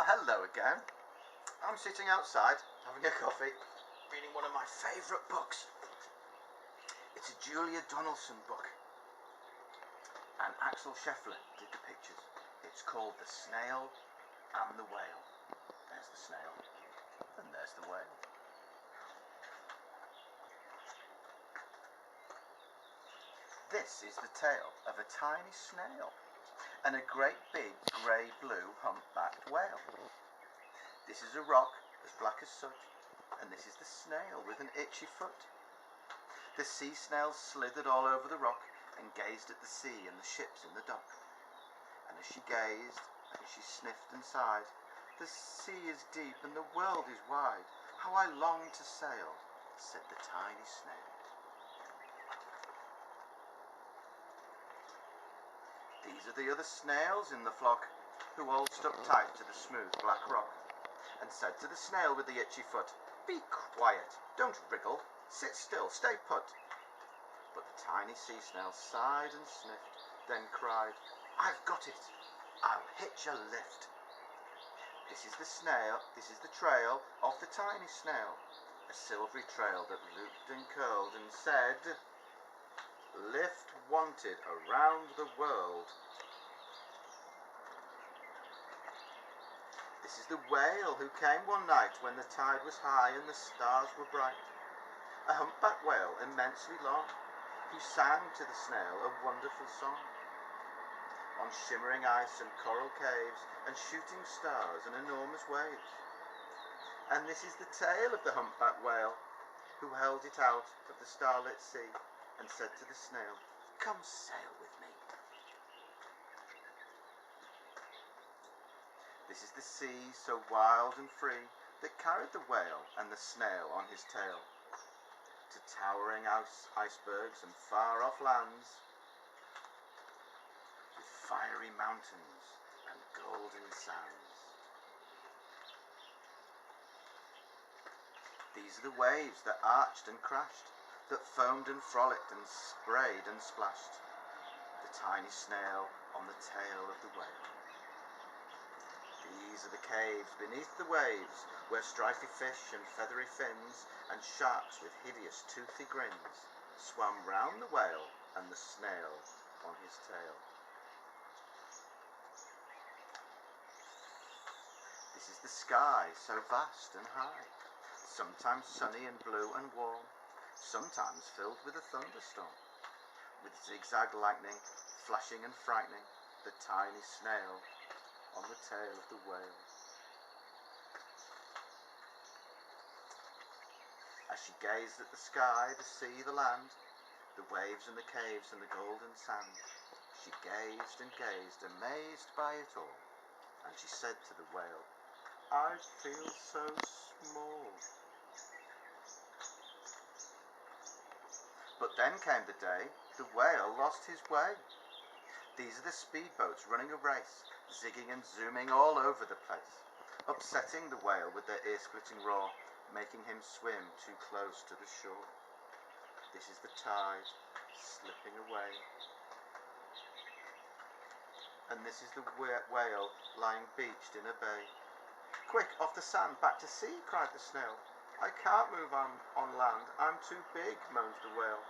Ah, hello again. I'm sitting outside, having a coffee, reading one of my favourite books. It's a Julia Donaldson book. And Axel Scheffler did the pictures. It's called The Snail and the Whale. There's the snail, and there's the whale. This is the tale of a tiny snail and a great big grey-blue humpbacked whale. This is a rock as black as soot, and this is the snail with an itchy foot. The sea snail slithered all over the rock and gazed at the sea and the ships in the dock. And as she gazed, and as she sniffed and sighed, the sea is deep and the world is wide. How I long to sail, said the tiny snail. These are the other snails in the flock, who all stuck tight to the smooth black rock, and said to the snail with the itchy foot, "Be quiet, don't wriggle, sit still, stay put." But the tiny sea snail sighed and sniffed, then cried, "I've got it, I'll hitch a lift." This is the trail of the tiny snail, a silvery trail that looped and curled and said, "Lift wanted around the world." This is the whale who came one night when the tide was high and the stars were bright. A humpback whale immensely long, who sang to the snail a wonderful song. On shimmering ice and coral caves and shooting stars and enormous waves. And this is the tale of the humpback whale, who held it out of the starlit sea and said to the snail, "Come sail with me." This is the sea so wild and free that carried the whale and the snail on his tail to towering icebergs and far off lands with fiery mountains and golden sands. These are the waves that arched and crashed, that foamed and frolicked and sprayed and splashed the tiny snail on the tail of the whale. These are the caves beneath the waves, where stripy fish and feathery fins and sharks with hideous toothy grins swam round the whale and the snail on his tail. This is the sky so vast and high, sometimes sunny and blue and warm, sometimes filled with a thunderstorm, with zigzag lightning flashing and frightening the tiny snail on the tail of the whale. As she gazed at the sky, the sea, the land, the waves and the caves and the golden sand, she gazed and gazed, amazed by it all, and she said to the whale, "I feel so small." But then came the day the whale lost his way. These are the speedboats running a race, zigging and zooming all over the place, upsetting the whale with their ear-splitting roar, making him swim too close to the shore. This is the tide slipping away. And this is the whale lying beached in a bay. "Quick, off the sand, back to sea," cried the snail. "I can't move on land, I'm too big," moaned the whale.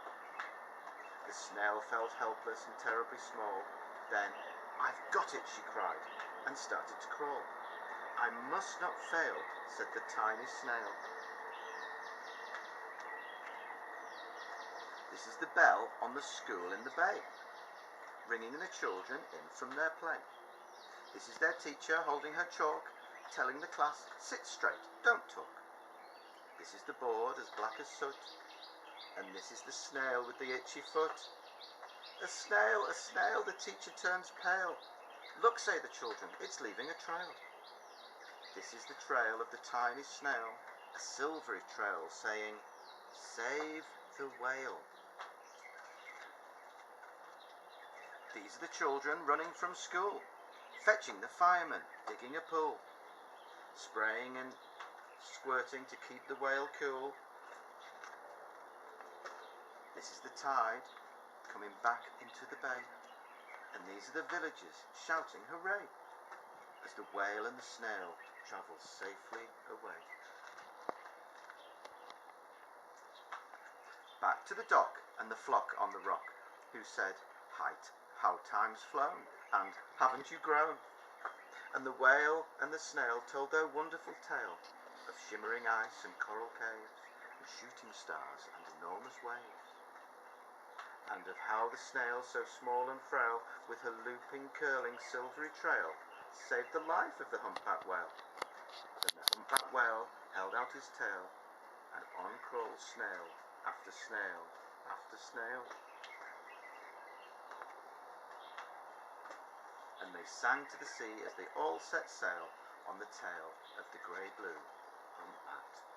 The snail felt helpless and terribly small. Then, "I've got it," she cried, and started to crawl. "I must not fail," said the tiny snail. This is the bell on the school in the bay, ringing the children in from their play. This is their teacher holding her chalk, telling the class, "Sit straight, don't talk." This is the board as black as soot, and this is the snail with the itchy foot. A snail, the teacher turns pale. "Look," say the children, "it's leaving a trail." This is the trail of the tiny snail, a silvery trail saying, "Save the whale." These are the children running from school, fetching the fireman, digging a pool, spraying and squirting to keep the whale cool. This is the tide coming back into the bay, and these are the villagers shouting hooray. as the whale and the snail travel safely away. Back to the dock and the flock on the rock, who said, "Height, how time's flown, and haven't you grown?" And the whale and the snail told their wonderful tale of shimmering ice and coral caves, and shooting stars and enormous waves, and of how the snail, so small and frail, with her looping, curling, silvery trail, saved the life of the humpback whale. Then the humpback whale held out his tail, and on crawled snail after snail after snail. And they sang to the sea as they all set sail on the tail of the grey-blue humpbacked